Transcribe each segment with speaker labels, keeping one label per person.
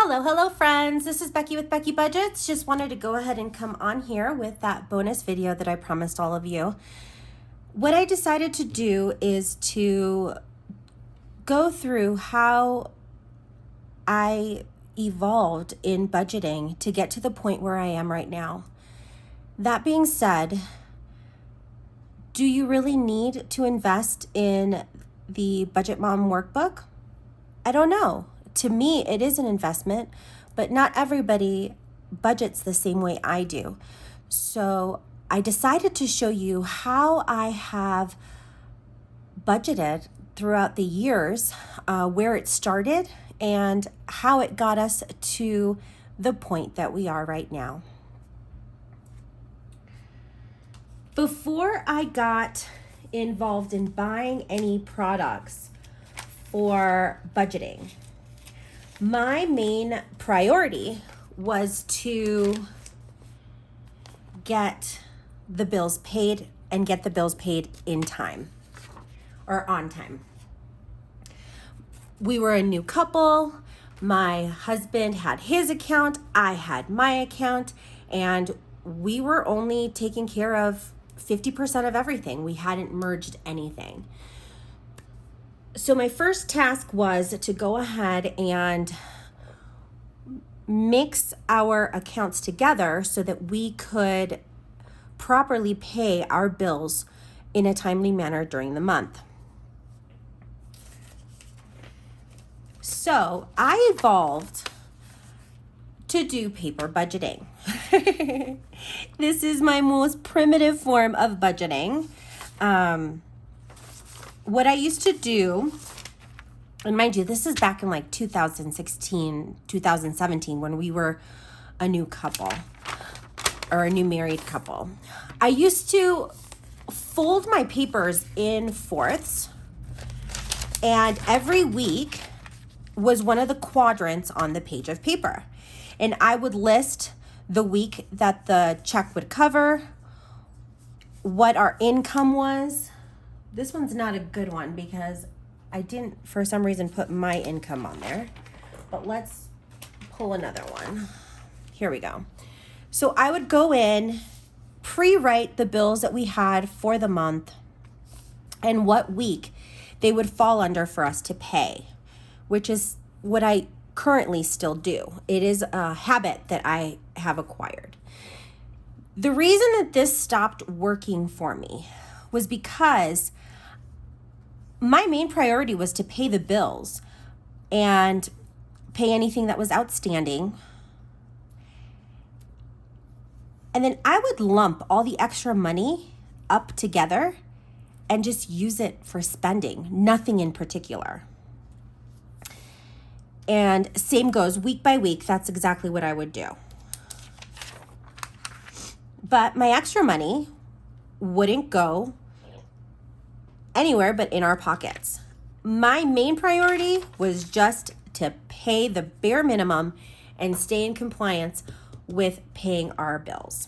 Speaker 1: Hello friends. This is Becky with Becky Budgets. Just wanted to go ahead and come on here with that bonus video that I promised all of you. What I decided to do is to go through how I evolved in budgeting to get to the point where I am right now. That being said, do you really need to invest in the Budget Mom workbook? I don't know. To me, it is an investment, but not everybody budgets the same way I do. So I decided to show you how I have budgeted throughout the years, where it started and how it got us to the point that we are right now. Before I got involved in buying any products for budgeting, my main priority was to get the bills paid and get the bills paid in time or on time. We were a new couple. My husband had his account, I had my account, and we were only taking care of 50% of everything. We hadn't merged anything. So my first task was to go ahead and mix our accounts together so that we could properly pay our bills in a timely manner during the month. So I evolved to do paper budgeting. This is my most primitive form of budgeting. What I used to do, and mind you, this is back in like 2016, 2017, when we were a new couple or a new married couple. I used to fold my papers in fourths, and every week was one of the quadrants on the page of paper. And I would list the week that the check would cover, what our income was. This one's not a good one because I didn't, for some reason, put my income on there. But let's pull another one. Here we go. So I would go in, pre-write the bills that we had for the month and what week they would fall under for us to pay, which is what I currently still do. It is a habit that I have acquired. The reason that this stopped working for me was because my main priority was to pay the bills and pay anything that was outstanding. And then I would lump all the extra money up together and just use it for spending, nothing in particular. And same goes week by week. That's exactly what I would do. But my extra money wouldn't go anywhere but in our pockets. My main priority was just to pay the bare minimum and stay in compliance with paying our bills.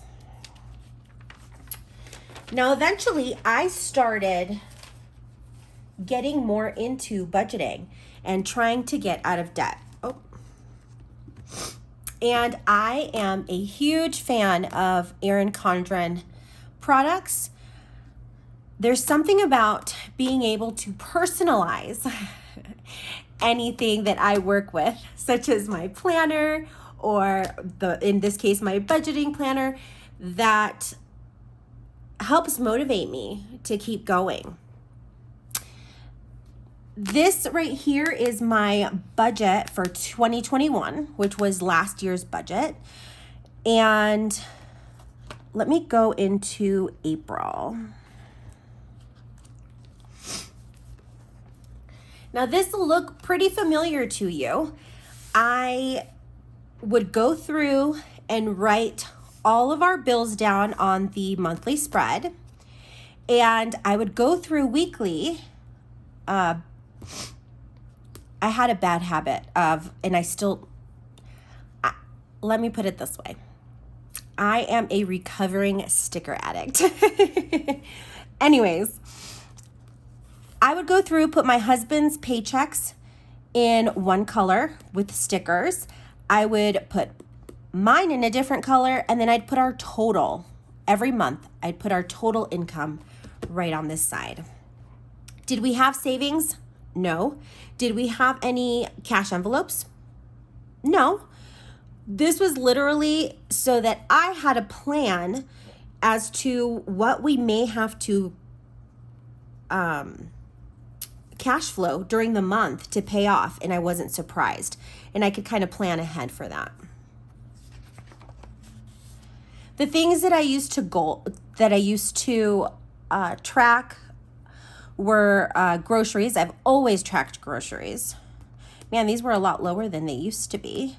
Speaker 1: Now, eventually, I started getting more into budgeting and trying to get out of debt. And I am a huge fan of Erin Condren products. There's something about being able to personalize anything that I work with, such as my planner or in this case, my budgeting planner, that helps motivate me to keep going. This right here is my budget for 2021, which was last year's budget. And let me go into April. Now, this will look pretty familiar to you. I would go through and write all of our bills down on the monthly spread, and I would go through weekly. I had a bad habit of, and let me put it this way. I am a recovering sticker addict. Anyways, I would go through, put my husband's paychecks in one color with stickers. I would put mine in a different color, and then I'd put our total. Every month, I'd put our total income right on this side. Did we have savings? No. Did we have any cash envelopes? No. This was literally so that I had a plan as to what we may have to cash flow during the month to pay off, and I wasn't surprised, and I could kind of plan ahead for that. The things that I used to track were groceries. I've always tracked groceries. Man, these were a lot lower than they used to be.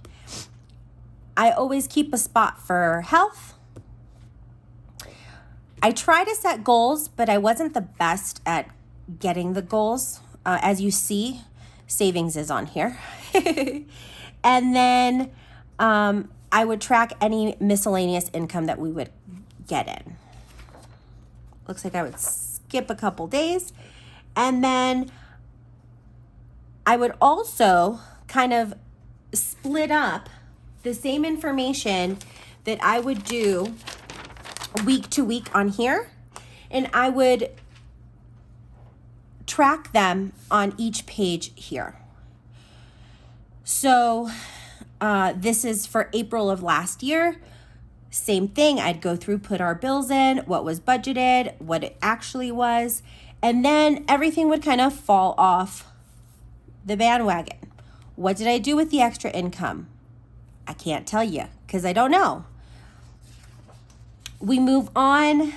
Speaker 1: I always keep a spot for health. I try to set goals, but I wasn't the best at getting the goals. As you see, savings is on here. And then I would track any miscellaneous income that we would get in. Looks like I would skip a couple days. And then I would also kind of split up the same information that I would do week to week on here, and I would track them on each page here. So this is for April of last year. Same thing. I'd go through, put our bills in, what was budgeted, what it actually was, and then everything would kind of fall off the bandwagon. What did I do with the extra income? I can't tell you because I don't know. We move on.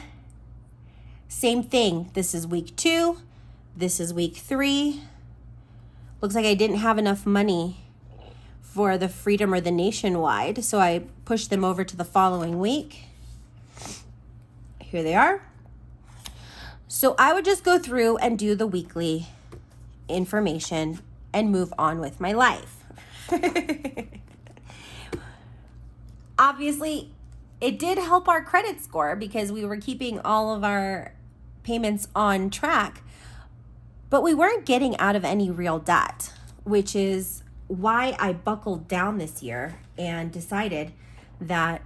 Speaker 1: Same thing. This is week 2. This is week 3. Looks like I didn't have enough money for the Freedom or the Nationwide, so I pushed them over to the following week. Here they are. So I would just go through and do the weekly information and move on with my life. Obviously, it did help our credit score because we were keeping all of our payments on track, but we weren't getting out of any real debt, which is why I buckled down this year and decided that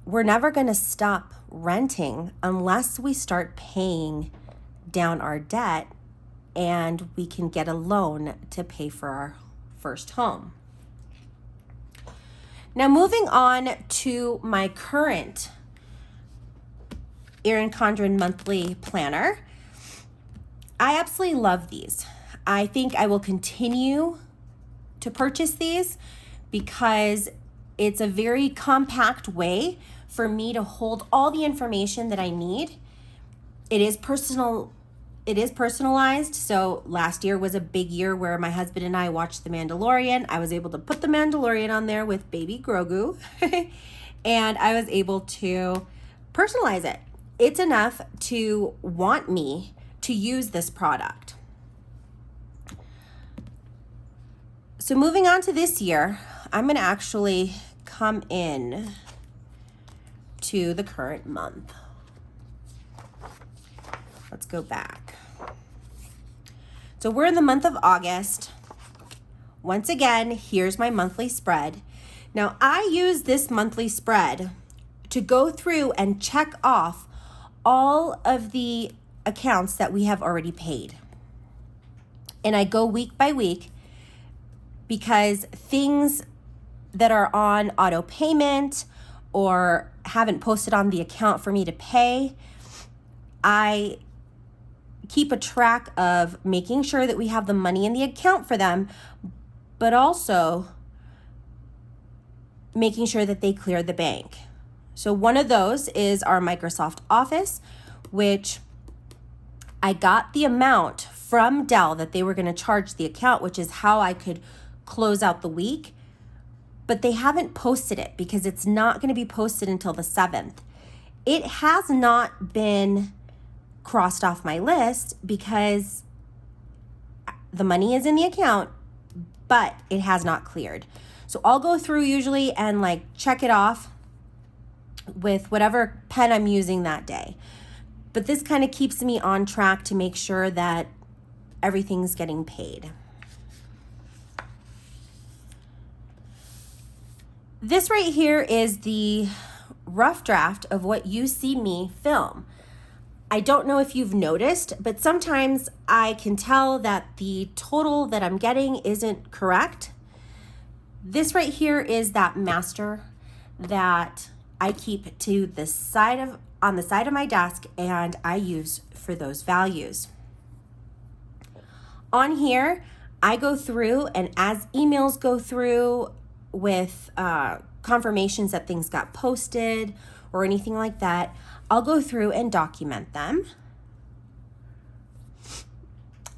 Speaker 1: we're never going to stop renting unless we start paying down our debt and we can get a loan to pay for our first home. Now, moving on to my current Erin Condren monthly planner. I absolutely love these. I think I will continue to purchase these because it's a very compact way for me to hold all the information that I need. It is personalized. So last year was a big year where my husband and I watched The Mandalorian. I was able to put The Mandalorian on there with baby Grogu and I was able to personalize it. It's enough to want me to use this product. So moving on to this year, I'm going to actually come in to the current month. Let's go back. So we're in the month of August. Once again, here's my monthly spread. Now, I use this monthly spread to go through and check off all of the accounts that we have already paid. And I go week by week because things that are on auto payment or haven't posted on the account for me to pay, I keep a track of making sure that we have the money in the account for them, but also making sure that they clear the bank. So one of those is our Microsoft Office, which I got the amount from Dell that they were going to charge the account, which is how I could close out the week. But they haven't posted it because it's not going to be posted until the 7th. It has not been crossed off my list because the money is in the account, but it has not cleared. So I'll go through usually and check it off with whatever pen I'm using that day. But this kind of keeps me on track to make sure that everything's getting paid. This right here is the rough draft of what you see me film. I don't know if you've noticed, but sometimes I can tell that the total that I'm getting isn't correct. This right here is that master that I keep to the side of on the side of my desk, and I use for those values. On here, I go through, and as emails go through with confirmations that things got posted or anything like that, I'll go through and document them.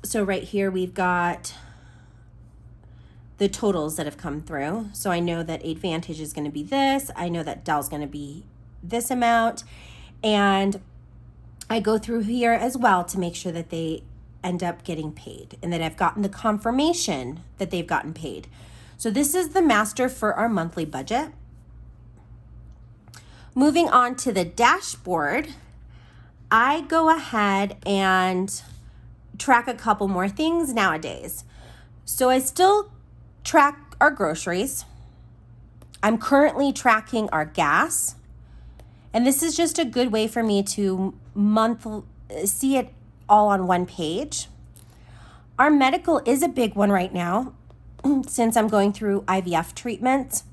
Speaker 1: So right here we've got the totals that have come through. So I know that Advantage is going to be this. I know that Dell's going to be this amount. And I go through here as well to make sure that they end up getting paid and that I've gotten the confirmation that they've gotten paid. So this is the master for our monthly budget. Moving on to the dashboard, I go ahead and track a couple more things nowadays. So I still track our groceries. I'm currently tracking our gas. And this is just a good way for me to see it all on one page. Our medical is a big one right now since I'm going through IVF treatments.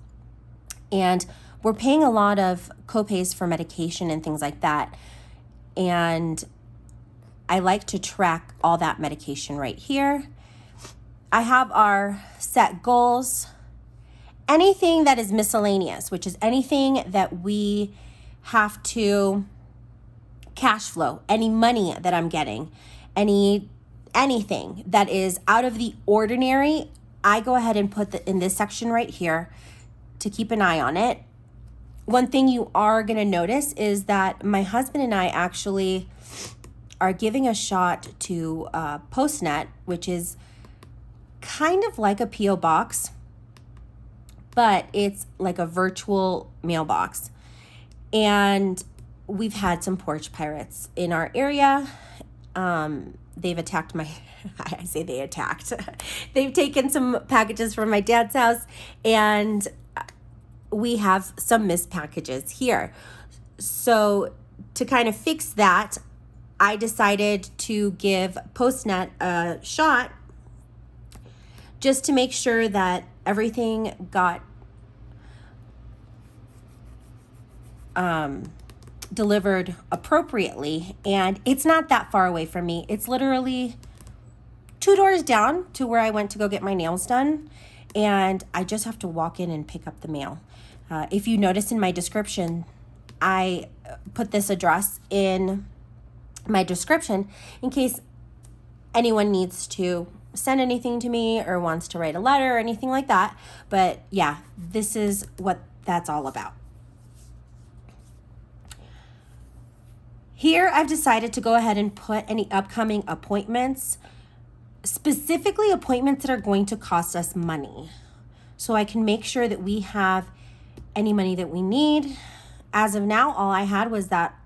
Speaker 1: And we're paying a lot of copays for medication and things like that. And I like to track all that medication right here. I have our set goals. Anything that is miscellaneous, which is anything that we have to cash flow, any money that I'm getting, anything that is out of the ordinary, I go ahead and put in this section right here to keep an eye on it. One thing you are going to notice is that my husband and I actually are giving a shot to PostNet, which is kind of like a P.O. box, but it's like a virtual mailbox. And we've had some porch pirates in our area. They've attacked I say they attacked. They've taken some packages from my dad's house, and we have some missed packages here. So to kind of fix that, I decided to give PostNet a shot just to make sure that everything got delivered appropriately. And it's not that far away from me. It's literally 2 doors down to where I went to go get my nails done. And I just have to walk in and pick up the mail. If you notice in my description, I put this address in my description in case anyone needs to send anything to me or wants to write a letter or anything like that. But yeah, this is what that's all about. Here, I've decided to go ahead and put any upcoming appointments, specifically appointments that are going to cost us money, so I can make sure that we have any money that we need. As of now, all I had was that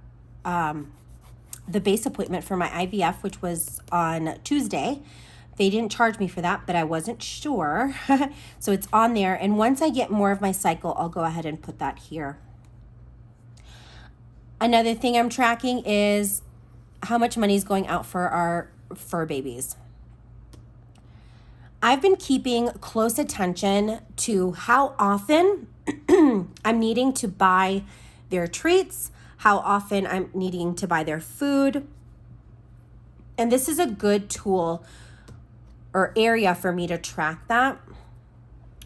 Speaker 1: the base appointment for my IVF, which was on Tuesday. They didn't charge me for that, but I wasn't sure. So it's on there. And once I get more of my cycle, I'll go ahead and put that here. Another thing I'm tracking is how much money is going out for our fur babies. I've been keeping close attention to how often I'm needing to buy their treats, how often I'm needing to buy their food. And this is a good tool or area for me to track that.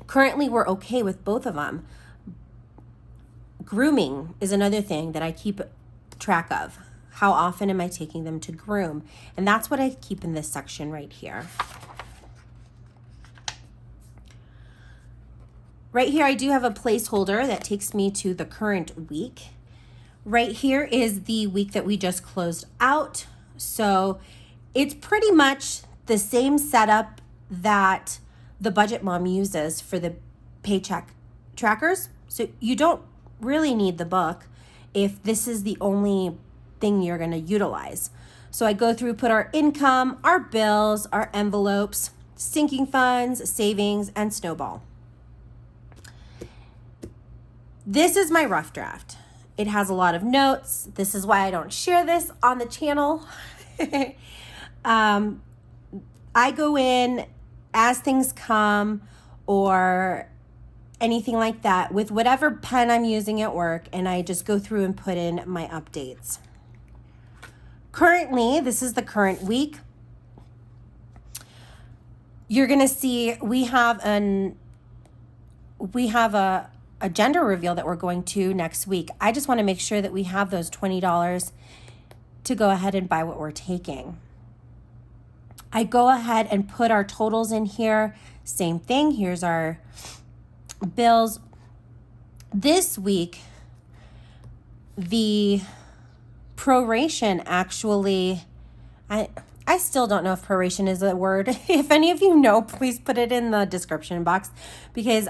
Speaker 1: Currently, we're okay with both of them. Grooming is another thing that I keep track of. How often am I taking them to groom? And that's what I keep in this section right here. Right here, I do have a placeholder that takes me to the current week. Right here is the week that we just closed out. So it's pretty much the same setup that the Budget Mom uses for the Paycheck trackers. So you don't really need the book if this is the only thing you're going to utilize. So I go through, put our income, our bills, our envelopes, sinking funds, savings, and snowball. This is my rough draft. It has a lot of notes. This is why I don't share this on the channel. I go in as things come or anything like that with whatever pen I'm using at work, and I just go through and put in my updates. Currently, this is the current week. You're going to see we have a gender reveal that we're going to next week. I just want to make sure that we have those $20 to go ahead and buy what we're taking. I go ahead and put our totals in here. Same thing. Here's our bills. This week, the proration actually, I still don't know if proration is a word. If any of you know, please put it in the description box, because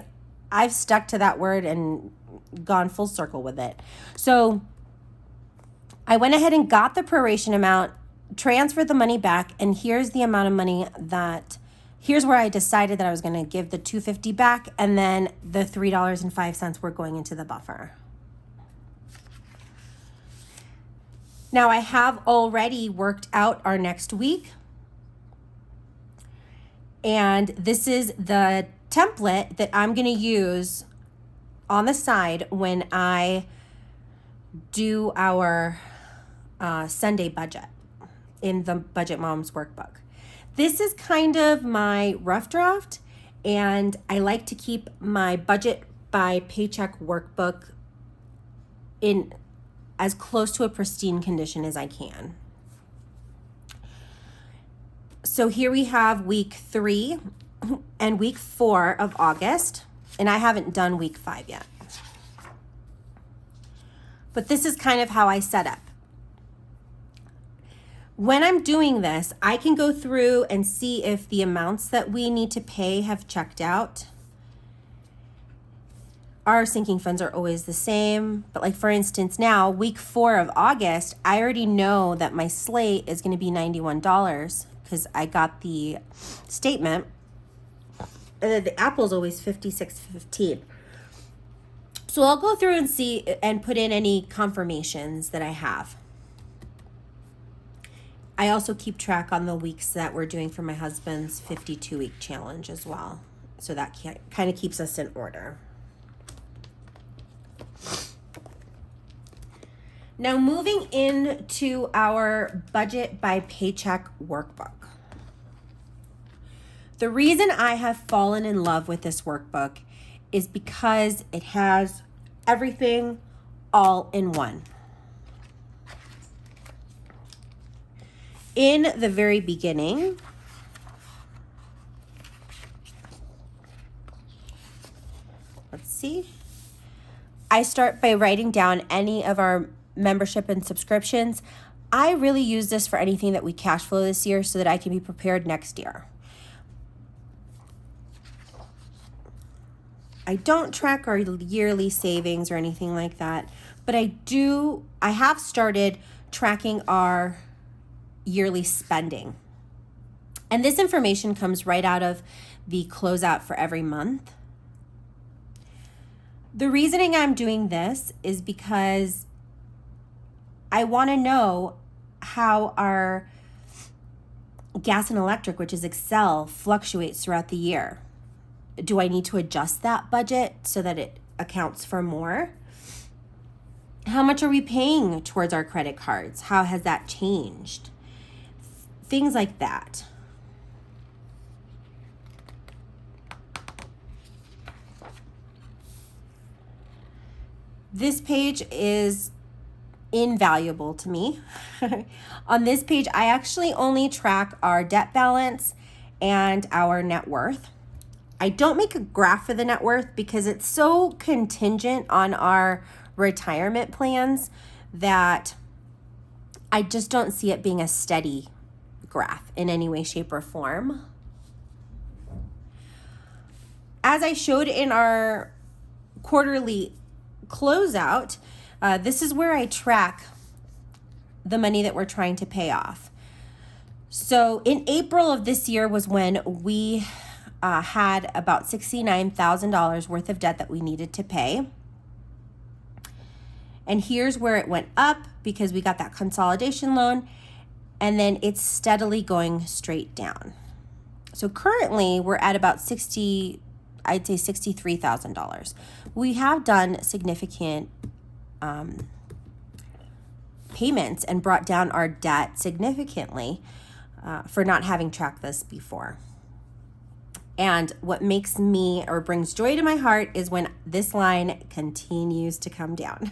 Speaker 1: I've stuck to that word and gone full circle with it. So I went ahead and got the proration amount, transferred the money back, and here's the amount of money here's where I decided that I was going to give the $250 back, and then the $3.05 were going into the buffer. Now I have already worked out our next week, and this is the template that I'm going to use on the side when I do our Sunday budget in the Budget Moms workbook. This is kind of my rough draft, and I like to keep my budget by paycheck workbook in as close to a pristine condition as I can. So here we have week 3 and week 4 of August, and I haven't done week 5 yet. But this is kind of how I set up. When I'm doing this, I can go through and see if the amounts that we need to pay have checked out. Our sinking funds are always the same, but like for instance now, week 4 of August, I already know that my slate is going to be $91 because I got the statement. The Apple's always $56.15. So I'll go through and see and put in any confirmations that I have. I also keep track on the weeks that we're doing for my husband's 52-week challenge as well. So that kind of keeps us in order. Now moving into our budget by paycheck workbook. The reason I have fallen in love with this workbook is because it has everything all in one. In the very beginning, let's see, I start by writing down any of our membership and subscriptions. I really use this for anything that we cash flow this year so that I can be prepared next year. I don't track our yearly savings or anything like that, but I have started tracking our yearly spending. And this information comes right out of the closeout for every month. The reasoning I'm doing this is because I want to know how our gas and electric, which is Excel, fluctuates throughout the year. Do I need to adjust that budget so that it accounts for more? How much are we paying towards our credit cards? How has that changed? Things like that. This page is invaluable to me. On this page, I actually only track our debt balance and our net worth. I don't make a graph for the net worth because it's so contingent on our retirement plans that I just don't see it being a steady graph in any way, shape, or form. As I showed in our quarterly closeout, this is where I track the money that we're trying to pay off. So in April of this year was when we had about $69,000 worth of debt that we needed to pay. And here's where it went up because we got that consolidation loan, and then it's steadily going straight down. So currently we're at about I'd say $63,000. We have done significant payments and brought down our debt significantly for not having tracked this before. And what makes me or brings joy to my heart is when this line continues to come down.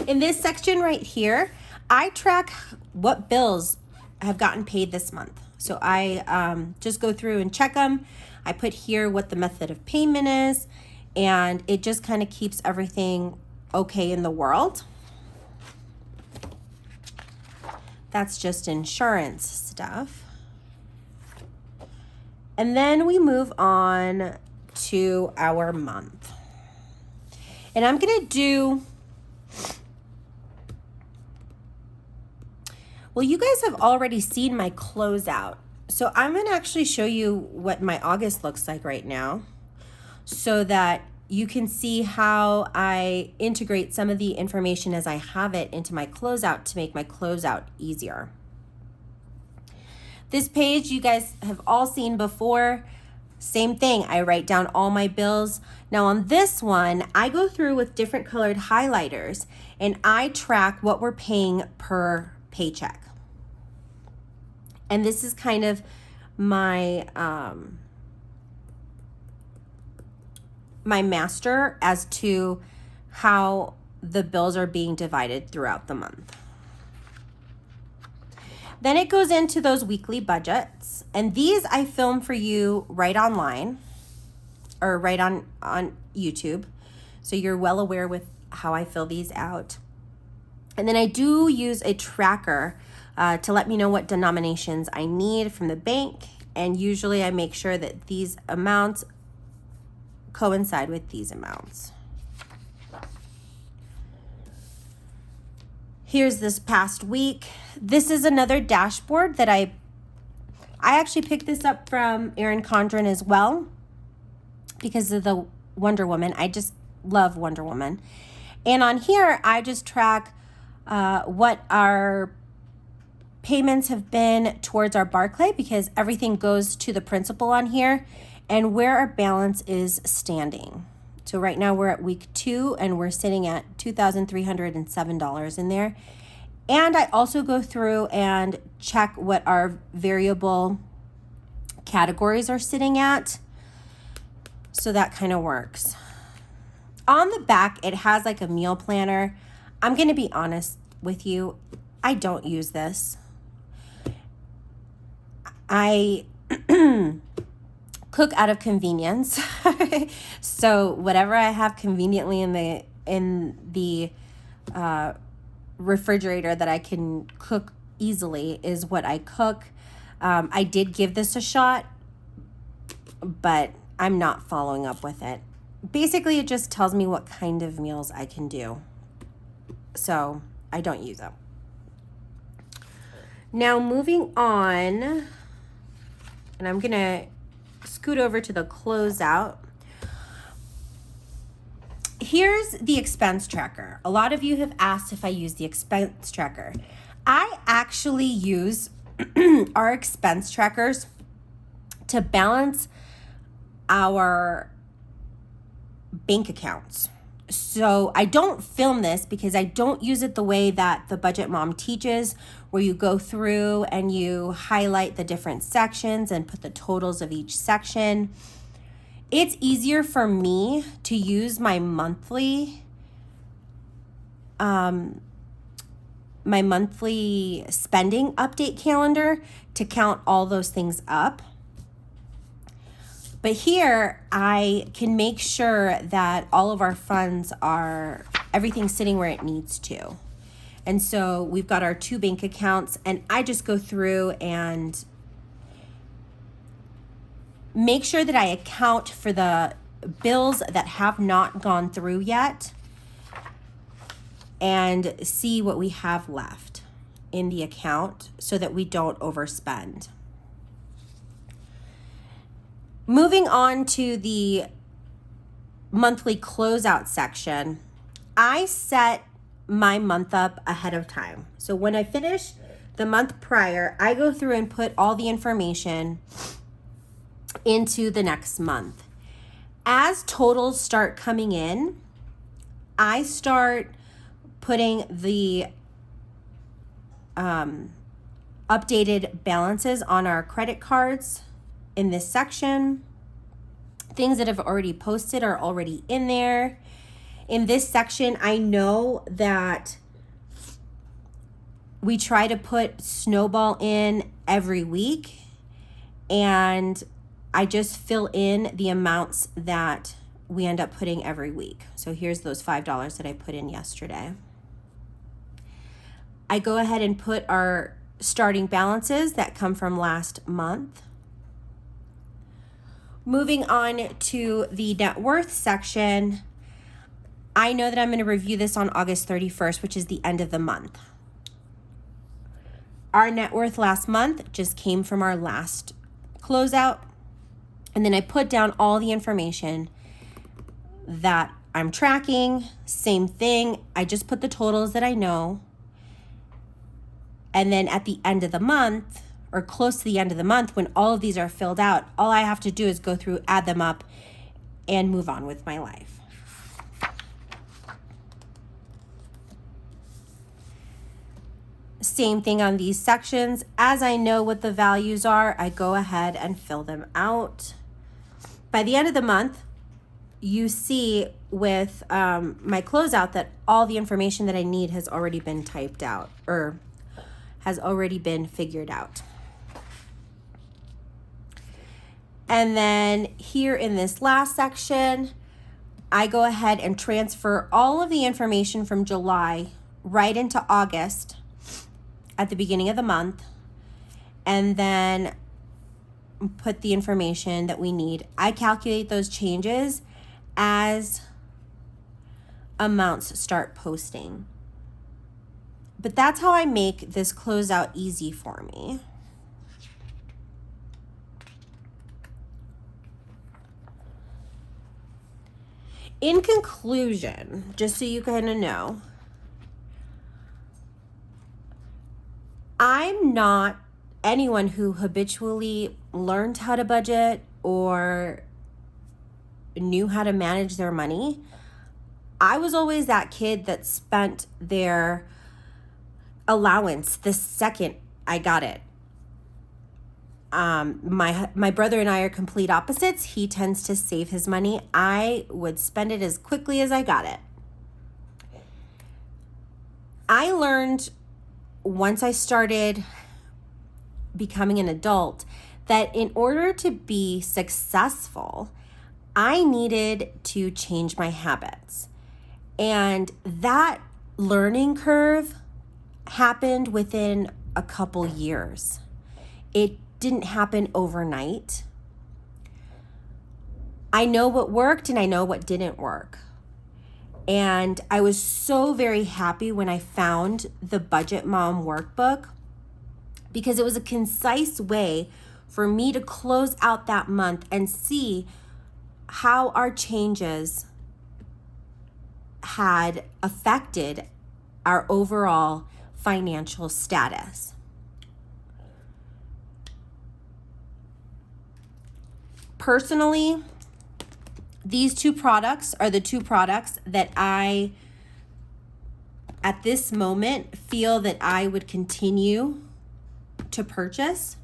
Speaker 1: In this section right here, I track what bills have gotten paid this month. So I just go through and check them. I put here what the method of payment is, and it just kind of keeps everything okay in the world. That's just insurance stuff. And then we move on to our month. And I'm going to do, well, you guys have already seen my closeout. So I'm going to actually show you what my August looks like right now so that you can see how I integrate some of the information as I have it into my closeout to make my closeout easier. This page you guys have all seen before. Same thing, I write down all my bills. Now on this one, I go through with different colored highlighters and I track what we're paying per paycheck. And this is kind of my my master as to how the bills are being divided throughout the month. Then it goes into those weekly budgets, and these I film for you right online or right on YouTube, so you're well aware with how I fill these out. And then I do use a tracker to let me know what denominations I need from the bank, and usually I make sure that these amounts coincide with these amounts. Here's this past week. This is another dashboard that I actually picked this up from Erin Condren as well because of the Wonder Woman. I just love Wonder Woman. And on here, I just track what our payments have been towards our Barclay because everything goes to the principal on here, and where our balance is standing. So right now we're at week 2 and we're sitting at $2,307 in there. And I also go through and check what our variable categories are sitting at. So that kind of works. On the back, it has like a meal planner. I'm going to be honest with you. I don't use this. I cook out of convenience. So whatever I have conveniently in the refrigerator that I can cook easily is what I cook. I did give this a shot, but I'm not following up with it. Basically, it just tells me what kind of meals I can do. So I don't use them. Now moving on, and I'm gonna scoot over to the closeout. Here's the expense tracker. A lot of you have asked if I use the expense tracker. I actually use our expense trackers to balance our bank accounts. So I don't film this because I don't use it the way that the Budget Mom teaches, where you go through and you highlight the different sections and put the totals of each section. It's easier for me to use my monthly spending update calendar to count all those things up. But here I can make sure that all of our funds everything's sitting where it needs to. And so we've got our 2 bank accounts, and I just go through and make sure that I account for the bills that have not gone through yet and see what we have left in the account so that we don't overspend. Moving on to the monthly closeout section, I set my month up ahead of time. So when I finish the month prior, I go through and put all the information into the next month. As totals start coming in, I start putting the updated balances on our credit cards in this section. Things that have already posted are already in there. In this section, I know that we try to put Snowball in every week, and I just fill in the amounts that we end up putting every week. So here's those $5 that I put in yesterday. I go ahead and put our starting balances that come from last month. Moving on to the net worth section, I know that I'm going to review this on August 31st, which is the end of the month. Our net worth last month just came from our last closeout. And then I put down all the information that I'm tracking. Same thing. I just put the totals that I know. And then at the end of the month, or close to the end of the month, when all of these are filled out, all I have to do is go through, add them up, and move on with my life. Same thing on these sections. As I know what the values are, I go ahead and fill them out. By the end of the month, you see with my closeout that all the information that I need has already been typed out or has already been figured out. And then here in this last section, I go ahead and transfer all of the information from July right into August at the beginning of the month, and then put the information that we need. I calculate those changes as amounts start posting. But that's how I make this closeout easy for me. In conclusion, just so you kind of know, I'm not anyone who habitually learned how to budget or knew how to manage their money. I was always that kid that spent their allowance the second I got it. My brother and I are complete opposites. He tends to save his money. I would spend it as quickly as I got it. I learned once I started becoming an adult that in order to be successful, I needed to change my habits. And that learning curve happened within a couple years. It didn't happen overnight. I know what worked and I know what didn't work. And I was so very happy when I found the Budget Mom workbook because it was a concise way for me to close out that month and see how our changes had affected our overall financial status. Personally, these two products are the two products that I, at this moment, feel that I would continue to purchase.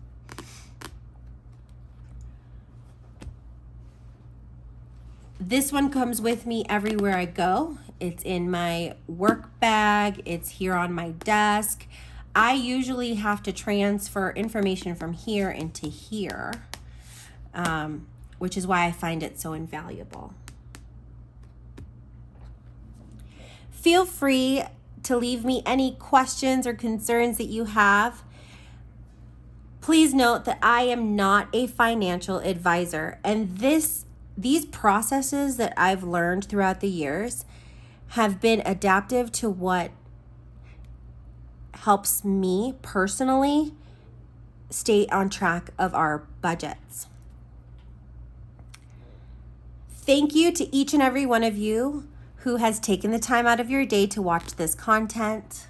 Speaker 1: This one comes with me everywhere I go. It's in my work bag. It's here on my desk. I usually have to transfer information from here into here, which is why I find it so invaluable. Feel free to leave me any questions or concerns that you have. Please note that I am not a financial advisor, and these processes that I've learned throughout the years have been adaptive to what helps me personally stay on track of our budgets. Thank you to each and every one of you who has taken the time out of your day to watch this content.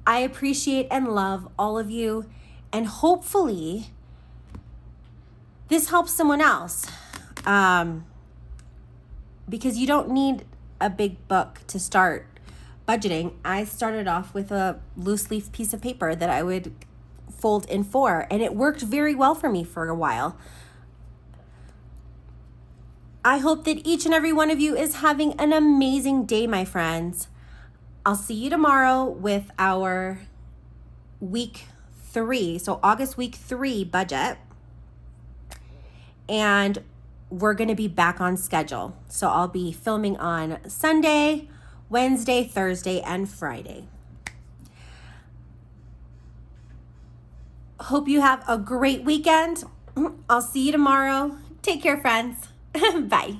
Speaker 1: I appreciate and love all of you, and hopefully this helps someone else, because you don't need a big book to start budgeting. I started off with a loose leaf piece of paper that I would fold in four, and it worked very well for me for a while. I hope that each and every one of you is having an amazing day, my friends. I'll see you tomorrow with our week 3, so August week 3 budget. And we're going to be back on schedule. So I'll be filming on Sunday, Wednesday, Thursday, and Friday. Hope you have a great weekend. I'll see you tomorrow. Take care, friends. Bye.